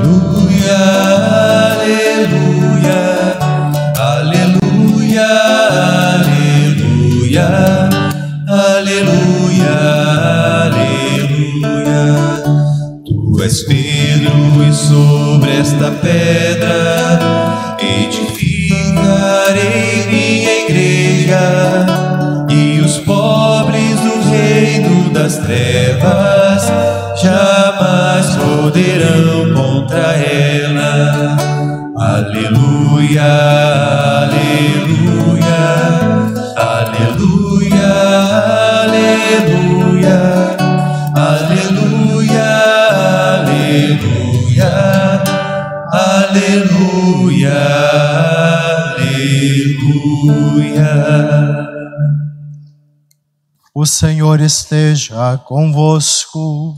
aleluia, aleluia, aleluia, aleluia. Tu és Pedro e sobre esta pedra edificarei minha igreja, e os pobres do reino das trevas jamais poderão contra ela. Aleluia, aleluia, aleluia, aleluia, aleluia, aleluia, aleluia, aleluia. O Senhor esteja convosco.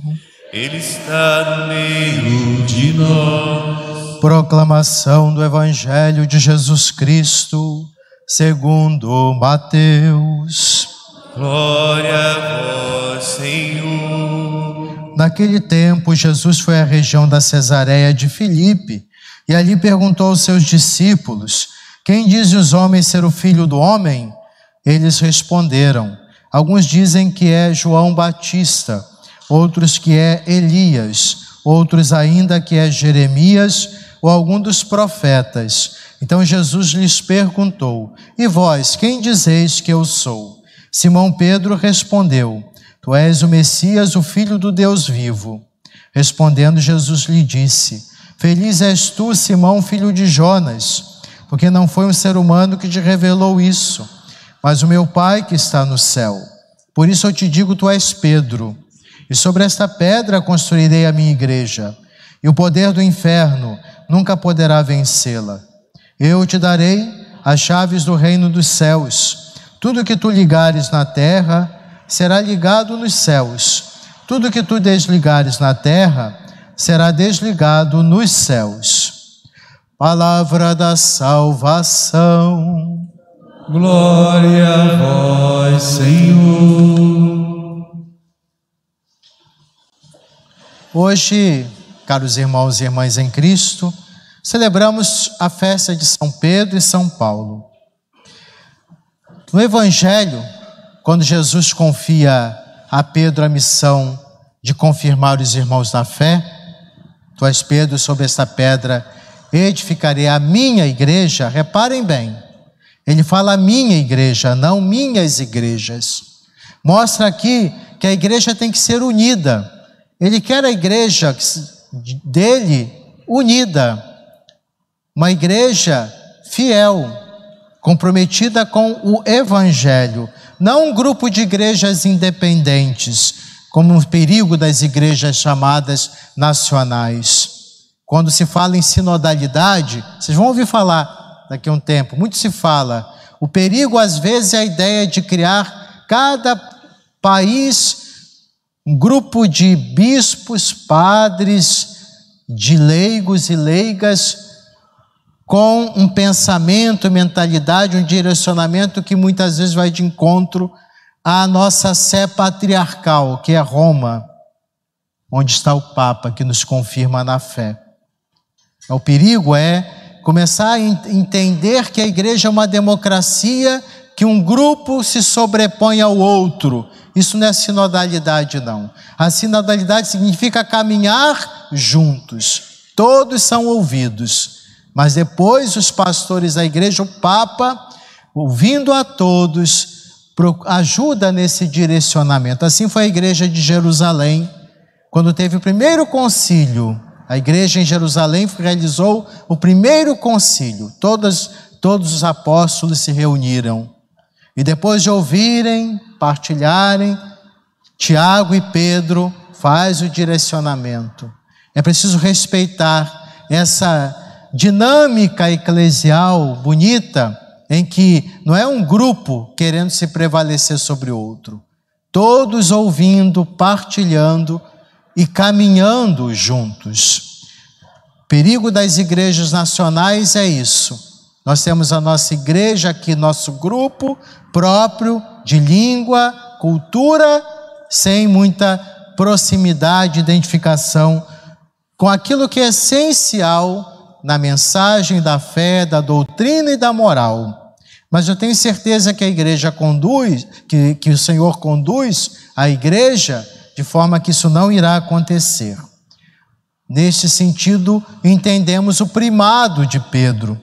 Ele está no meio de nós. Proclamação do Evangelho de Jesus Cristo, segundo Mateus. Glória a vós, Senhor. Naquele tempo, Jesus foi à região da Cesareia de Filipe e ali perguntou aos seus discípulos: quem dizem os homens ser o Filho do Homem? Eles responderam: alguns dizem que é João Batista, outros que é Elias, outros ainda que é Jeremias ou algum dos profetas. Então Jesus lhes perguntou: e vós, quem dizeis que eu sou? Simão Pedro respondeu: tu és o Messias, o Filho do Deus vivo. Respondendo, Jesus lhe disse: feliz és tu, Simão, filho de Jonas, porque não foi um ser humano que te revelou isso, mas o meu Pai que está no céu. Por isso eu te digo, tu és Pedro, e sobre esta pedra construirei a minha igreja, e o poder do inferno nunca poderá vencê-la. Eu te darei as chaves do reino dos céus. Tudo que tu ligares na terra será ligado nos céus. Tudo que tu desligares na terra será desligado nos céus. Palavra da salvação. Glória a vós, Senhor. Hoje, caros irmãos e irmãs em Cristo, celebramos a festa de São Pedro e São Paulo. No Evangelho, quando Jesus confia a Pedro a missão de confirmar os irmãos na fé, tu és Pedro, sobre esta pedra edificarei a minha igreja. Reparem bem, ele fala minha igreja, não minhas igrejas. Mostra aqui que a igreja tem que ser unida. Ele quer a igreja dele unida, uma igreja fiel, comprometida com o Evangelho, não um grupo de igrejas independentes, como o perigo das igrejas chamadas nacionais. Quando se fala em sinodalidade, vocês vão ouvir falar daqui a um tempo, muito se fala, o perigo às vezes é a ideia de criar cada país um grupo de bispos, padres, de leigos e leigas, com um pensamento, mentalidade, um direcionamento que muitas vezes vai de encontro à nossa sé patriarcal, que é Roma, onde está o Papa, que nos confirma na fé. O perigo é começar a entender que a igreja é uma democracia, que um grupo se sobrepõe ao outro. Isso não é sinodalidade, não. A sinodalidade significa caminhar juntos. Todos são ouvidos. Mas depois os pastores da igreja, o Papa, ouvindo a todos, ajuda nesse direcionamento. Assim foi a igreja de Jerusalém, quando teve o primeiro concílio. A igreja em Jerusalém realizou o primeiro concílio. Todos os apóstolos se reuniram. E depois de ouvirem, partilharem, Tiago e Pedro faz o direcionamento. É preciso respeitar essa dinâmica eclesial bonita, em que não é um grupo querendo se prevalecer sobre o outro. Todos ouvindo, partilhando e caminhando juntos. O perigo das igrejas nacionais é isso. Nós temos a nossa igreja aqui, nosso grupo próprio de língua, cultura, sem muita proximidade, identificação com aquilo que é essencial na mensagem da fé, da doutrina e da moral. Mas eu tenho certeza que a igreja conduz, que o Senhor conduz a igreja de forma que isso não irá acontecer. Neste sentido, entendemos o primado de Pedro,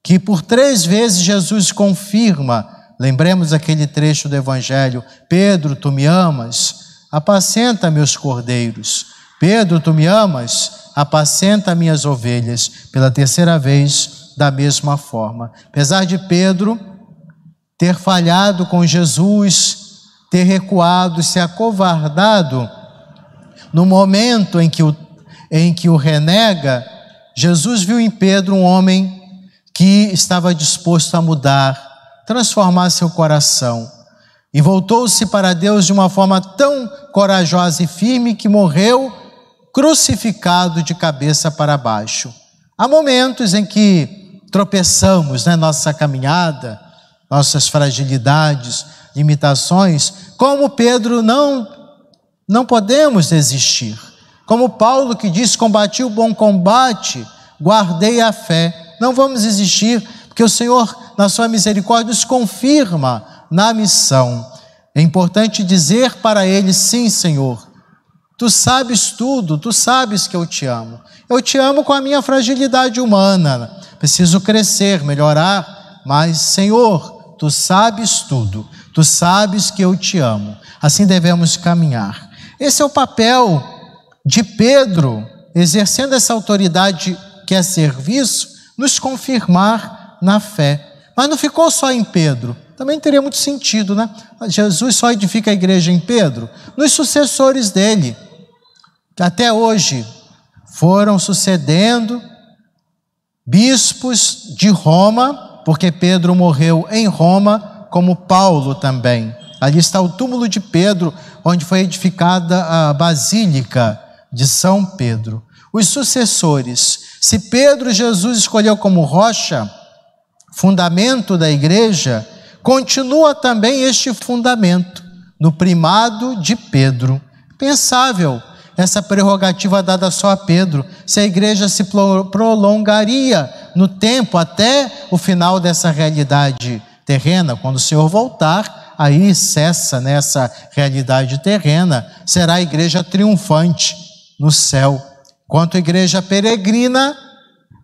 que por 3 vezes Jesus confirma. Lembremos aquele trecho do Evangelho: Pedro, tu me amas? Apacenta meus cordeiros. Pedro, tu me amas? Apacenta minhas ovelhas. Pela 3ª vez, da mesma forma. Apesar de Pedro ter falhado com Jesus, ter recuado, se acovardado, no momento em que o renega, Jesus viu em Pedro um homem que estava disposto a mudar, transformar seu coração. E voltou-se para Deus de uma forma tão corajosa e firme que morreu crucificado de cabeça para baixo. Há momentos em que tropeçamos na nossa caminhada, nossas fragilidades, limitações. Como Pedro, não podemos desistir. Como Paulo, que diz: combati o bom combate, guardei a fé. Não vamos desistir, porque o Senhor, na sua misericórdia, nos confirma na missão. É importante dizer para ele: sim, Senhor, tu sabes tudo, tu sabes que eu te amo. Eu te amo com a minha fragilidade humana. Preciso crescer, melhorar, mas, Senhor, tu sabes tudo. Tu sabes que eu te amo. Assim devemos caminhar. Esse é o papel de Pedro, exercendo essa autoridade que é serviço, nos confirmar na fé. Mas não ficou só em Pedro. Também teria muito sentido, né? Jesus só edifica a igreja em Pedro. Nos sucessores dele, que até hoje foram sucedendo bispos de Roma, porque Pedro morreu em Roma, como Paulo também. Ali está o túmulo de Pedro, onde foi edificada a Basílica de São Pedro. Os sucessores. Se Pedro Jesus escolheu como rocha, fundamento da igreja, continua também este fundamento no primado de Pedro. Pensável essa prerrogativa dada só a Pedro, se a igreja se prolongaria no tempo até o final dessa realidade terrena. Quando o Senhor voltar, aí cessa nessa realidade terrena, será a igreja triunfante no céu. Quanto a igreja peregrina,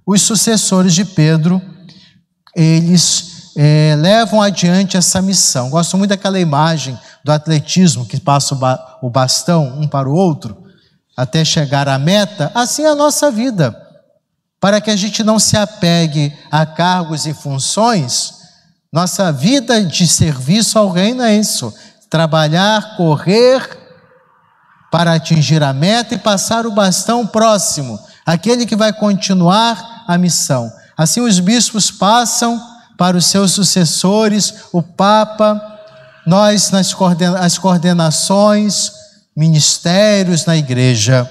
os sucessores de Pedro, eles levam adiante essa missão. Gosto muito daquela imagem do atletismo, que passa o bastão um para o outro, até chegar à meta. Assim é a nossa vida. Para que a gente não se apegue a cargos e funções, nossa vida de serviço ao reino é isso: trabalhar, correr para atingir a meta e passar o bastão próximo, aquele que vai continuar a missão. Assim os bispos passam para os seus sucessores, o Papa, nós as coordenações, ministérios na igreja.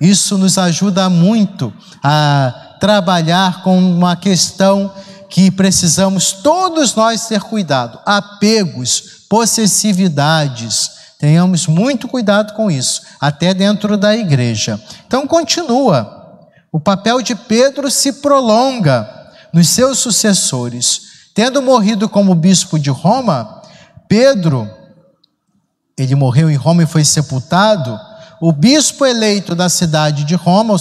Isso nos ajuda muito a trabalhar com uma questão que precisamos todos nós ter cuidado: apegos, possessividades. Tenhamos muito cuidado com isso, até dentro da igreja. Então continua, o papel de Pedro se prolonga nos seus sucessores. Tendo morrido como bispo de Roma, Pedro, ele morreu em Roma e foi sepultado. O bispo eleito da cidade de Roma,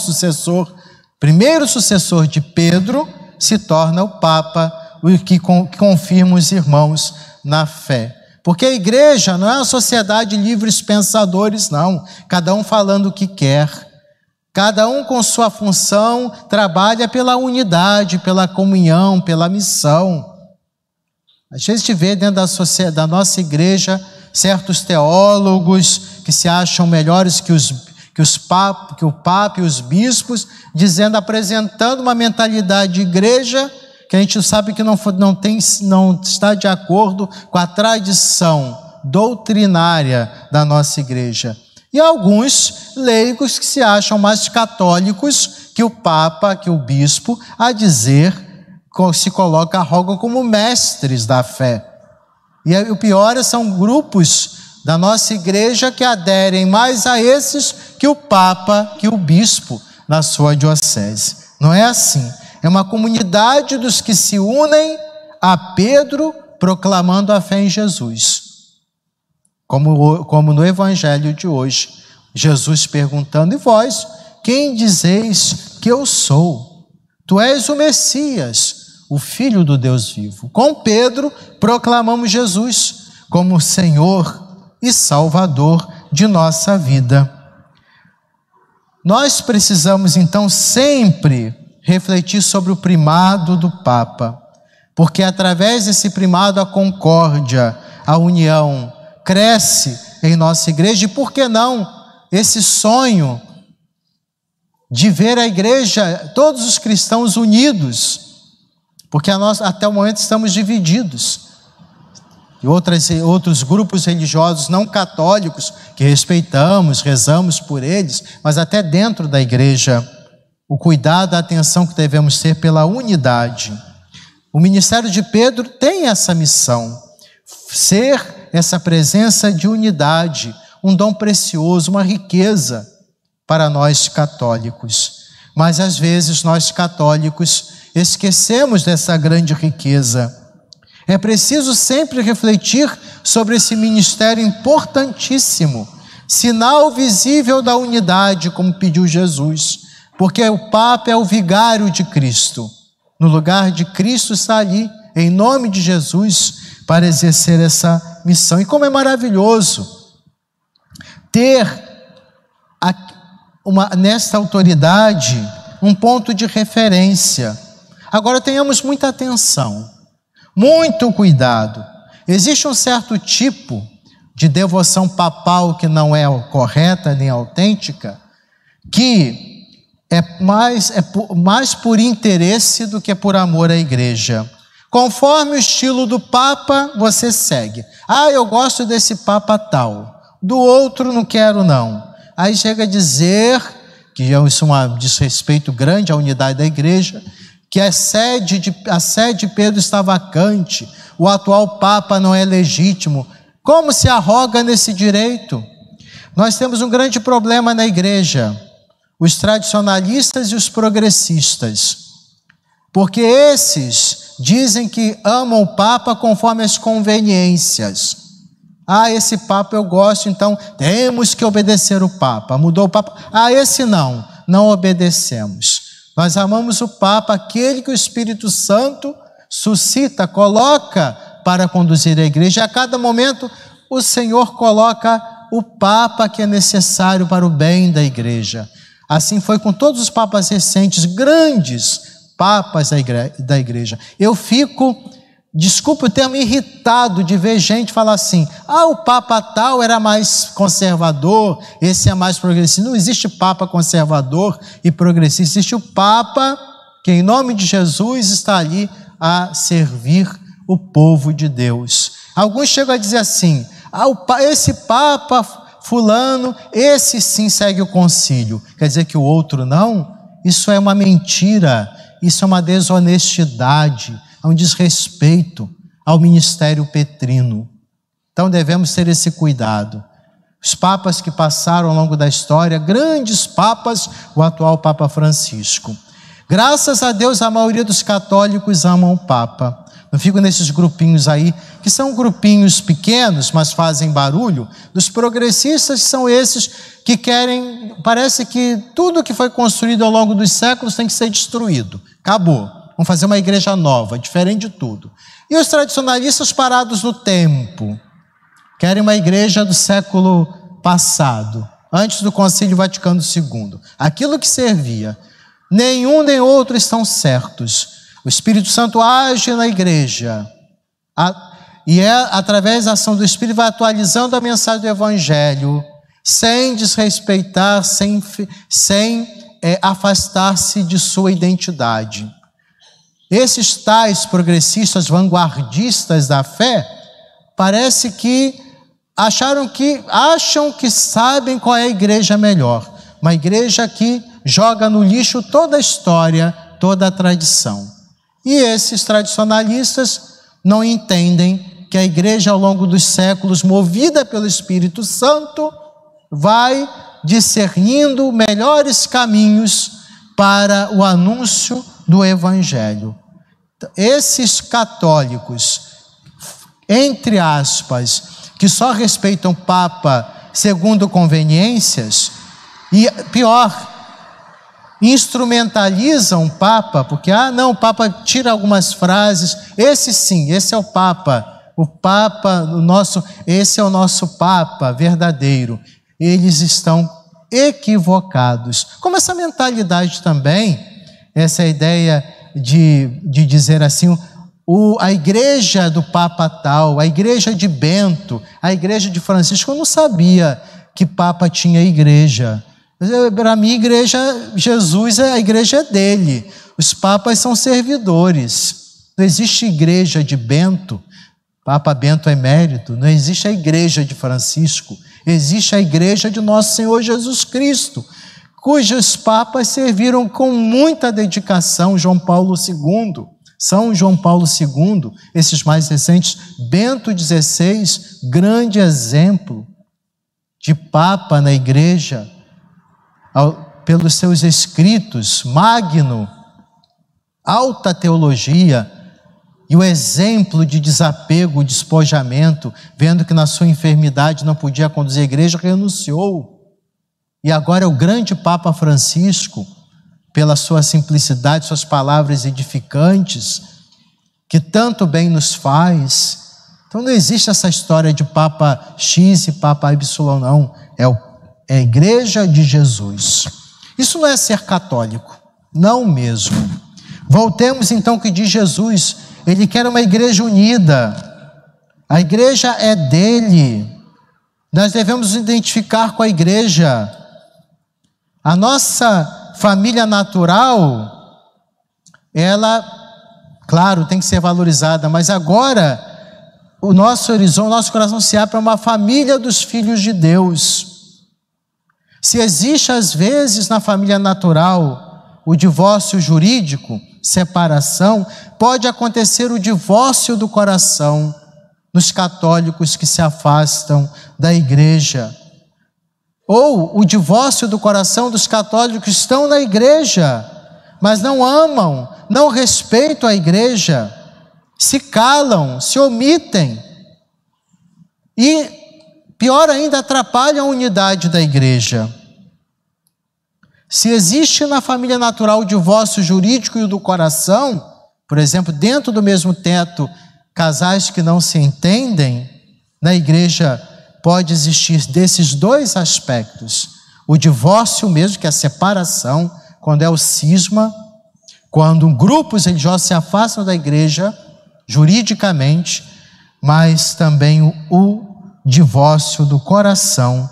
primeiro sucessor de Pedro, se torna o Papa, o que confirma os irmãos na fé. Porque a igreja não é uma sociedade de livres pensadores, não. Cada um falando o que quer. Cada um com sua função trabalha pela unidade, pela comunhão, pela missão. Às vezes a gente vê dentro da nossa igreja certos teólogos que se acham melhores que o Papa e os bispos, apresentando uma mentalidade de igreja que a gente sabe que não está de acordo com a tradição doutrinária da nossa igreja. E alguns leigos que se acham mais católicos que o Papa, que o bispo, se arrogam como mestres da fé. E o pior são grupos da nossa igreja que aderem mais a esses que o Papa, que o bispo. na sua diocese. Não é assim. É uma comunidade dos que se unem a Pedro proclamando a fé em Jesus. Como no evangelho de hoje, Jesus perguntando: e vós, quem dizeis que eu sou? Tu és o Messias, o Filho do Deus vivo. Com Pedro proclamamos Jesus como Senhor e Salvador de nossa vida. Nós precisamos então sempre refletir sobre o primado do Papa, porque através desse primado a concórdia, a união cresce em nossa igreja. E por que não esse sonho de ver a igreja, todos os cristãos unidos, porque nós até o momento estamos divididos. E outros grupos religiosos não católicos, que respeitamos, rezamos por eles, mas até dentro da igreja, o cuidado, a atenção que devemos ter pela unidade. O ministério de Pedro tem essa missão, ser essa presença de unidade, um dom precioso, uma riqueza para nós católicos. Mas às vezes nós católicos esquecemos dessa grande riqueza. É preciso sempre refletir sobre esse ministério importantíssimo, sinal visível da unidade, como pediu Jesus, porque o Papa é o vigário de Cristo. No lugar de Cristo está ali, em nome de Jesus, para exercer essa missão. E como é maravilhoso ter nesta autoridade um ponto de referência. Agora tenhamos muita atenção, muito cuidado. Existe um certo tipo de devoção papal que não é correta nem autêntica, que é mais por interesse do que por amor à igreja. Conforme o estilo do Papa, você segue. Eu gosto desse Papa tal, do outro não quero não. Aí chega a dizer, que isso é um desrespeito grande à unidade da igreja, que a sede de Pedro está vacante, o atual Papa não é legítimo. Como se arroga nesse direito? Nós temos um grande problema na igreja, os tradicionalistas e os progressistas, porque esses dizem que amam o Papa conforme as conveniências. Esse Papa eu gosto, então temos que obedecer o Papa. Mudou o Papa? Esse não obedecemos. Nós amamos o Papa, aquele que o Espírito Santo suscita, coloca para conduzir a igreja. A cada momento o Senhor coloca o Papa que é necessário para o bem da igreja. Assim foi com todos os papas recentes, grandes papas da igreja. Eu fico, desculpe o termo, irritado de ver gente falar assim: o Papa tal era mais conservador, esse é mais progressista. Não existe Papa conservador e progressista, existe o Papa que em nome de Jesus está ali a servir o povo de Deus. Alguns chegam a dizer assim: esse Papa fulano, esse sim segue o concílio, quer dizer que o outro não? Isso é uma mentira, isso é uma desonestidade, é um desrespeito ao ministério petrino. Então devemos ter esse cuidado. Os papas que passaram ao longo da história, grandes papas, o atual Papa Francisco. Graças a Deus a maioria dos católicos amam o Papa. Não fico nesses grupinhos aí, que são grupinhos pequenos, mas fazem barulho. Dos progressistas são esses que querem, parece que tudo que foi construído ao longo dos séculos tem que ser destruído. Acabou. Vamos fazer uma igreja nova, diferente de tudo. E os tradicionalistas parados no tempo, querem uma igreja do século passado, antes do Concílio Vaticano II. Aquilo que servia. Nenhum nem outro estão certos. O Espírito Santo age na igreja. E através da ação do Espírito, vai atualizando a mensagem do Evangelho, sem desrespeitar, sem afastar-se de sua identidade. Esses tais progressistas vanguardistas da fé, parece que acham que sabem qual é a igreja melhor. Uma igreja que joga no lixo toda a história, toda a tradição. E esses tradicionalistas não entendem que a igreja ao longo dos séculos, movida pelo Espírito Santo, vai discernindo melhores caminhos para o anúncio do Evangelho. Esses católicos, entre aspas, que só respeitam o Papa segundo conveniências, e pior, instrumentalizam o Papa, porque, não, o Papa tira algumas frases, esse sim, esse é o Papa, esse é o nosso Papa verdadeiro. Eles estão equivocados. Como essa mentalidade também, essa ideia de dizer assim, a igreja do Papa tal, a igreja de Bento, a igreja de Francisco, eu não sabia que Papa tinha igreja. Para mim, Jesus, a igreja é dele. Os papas são servidores. Não existe igreja de Bento, Papa Bento Emérito, não existe a igreja de Francisco, existe a igreja de nosso Senhor Jesus Cristo, cujos papas serviram com muita dedicação. São João Paulo II, esses mais recentes, Bento XVI, grande exemplo de papa na igreja, pelos seus escritos, magno, alta teologia, e o exemplo de desapego, despojamento, vendo que na sua enfermidade não podia conduzir a igreja, renunciou. E agora é o grande Papa Francisco, pela sua simplicidade, suas palavras edificantes, que tanto bem nos faz. Então não existe essa história de Papa X e Papa Y, não. É a igreja de Jesus. Isso não é ser católico, não mesmo. Voltemos então ao que diz Jesus. Ele quer uma igreja unida. A igreja é dele. Nós devemos nos identificar com a igreja. A nossa família natural, ela, claro, tem que ser valorizada, mas agora o nosso horizonte, o nosso coração se abre para uma família dos filhos de Deus. Se existe às vezes na família natural o divórcio jurídico, separação, pode acontecer o divórcio do coração nos católicos que se afastam da igreja. Ou o divórcio do coração dos católicos que estão na igreja, mas não amam, não respeitam a igreja, se calam, se omitem e, pior ainda, atrapalham a unidade da igreja. Se existe na família natural o divórcio jurídico e o do coração, por exemplo, dentro do mesmo teto, casais que não se entendem, na igreja pode existir desses dois aspectos. O divórcio mesmo, que é a separação, quando é o cisma, quando grupos religiosos se afastam da igreja, juridicamente, mas também o divórcio do coração,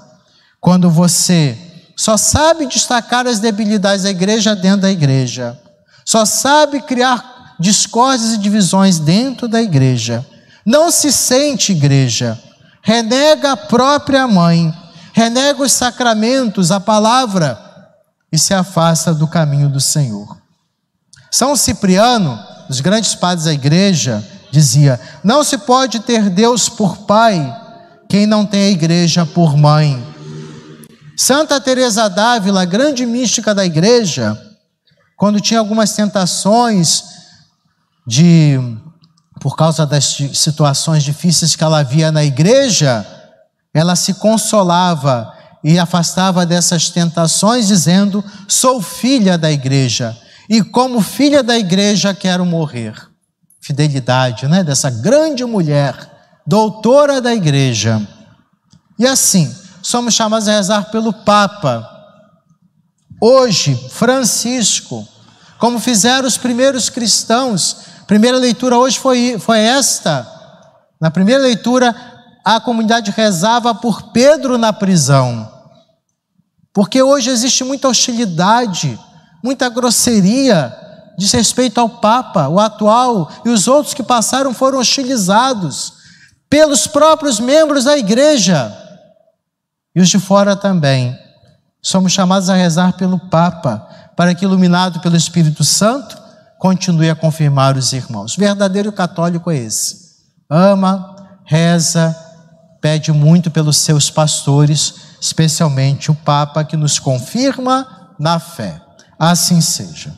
quando você só sabe destacar as debilidades da igreja dentro da igreja, só sabe criar discórdias e divisões dentro da igreja, não se sente igreja, renega a própria mãe, renega os sacramentos, a palavra, e se afasta do caminho do Senhor. São Cipriano, dos grandes padres da igreja, dizia: não se pode ter Deus por pai quem não tem a igreja por mãe. Santa Teresa d'Ávila, grande mística da igreja, quando tinha algumas tentações por causa das situações difíceis que ela via na igreja, ela se consolava e afastava dessas tentações, dizendo: sou filha da igreja, e como filha da igreja quero morrer. Fidelidade, né? Dessa grande mulher, doutora da igreja. E assim, somos chamados a rezar pelo Papa. Hoje, Francisco, como fizeram os primeiros cristãos. Primeira leitura hoje foi esta. Na primeira leitura, a comunidade rezava por Pedro na prisão. Porque hoje existe muita hostilidade, muita grosseria, diz respeito ao Papa, o atual, e os outros que passaram foram hostilizados pelos próprios membros da igreja. E os de fora também. Somos chamados a rezar pelo Papa, para que, iluminado pelo Espírito Santo, continue a confirmar os irmãos. O verdadeiro católico é esse. Ama, reza, pede muito pelos seus pastores, especialmente o Papa que nos confirma na fé. Assim seja.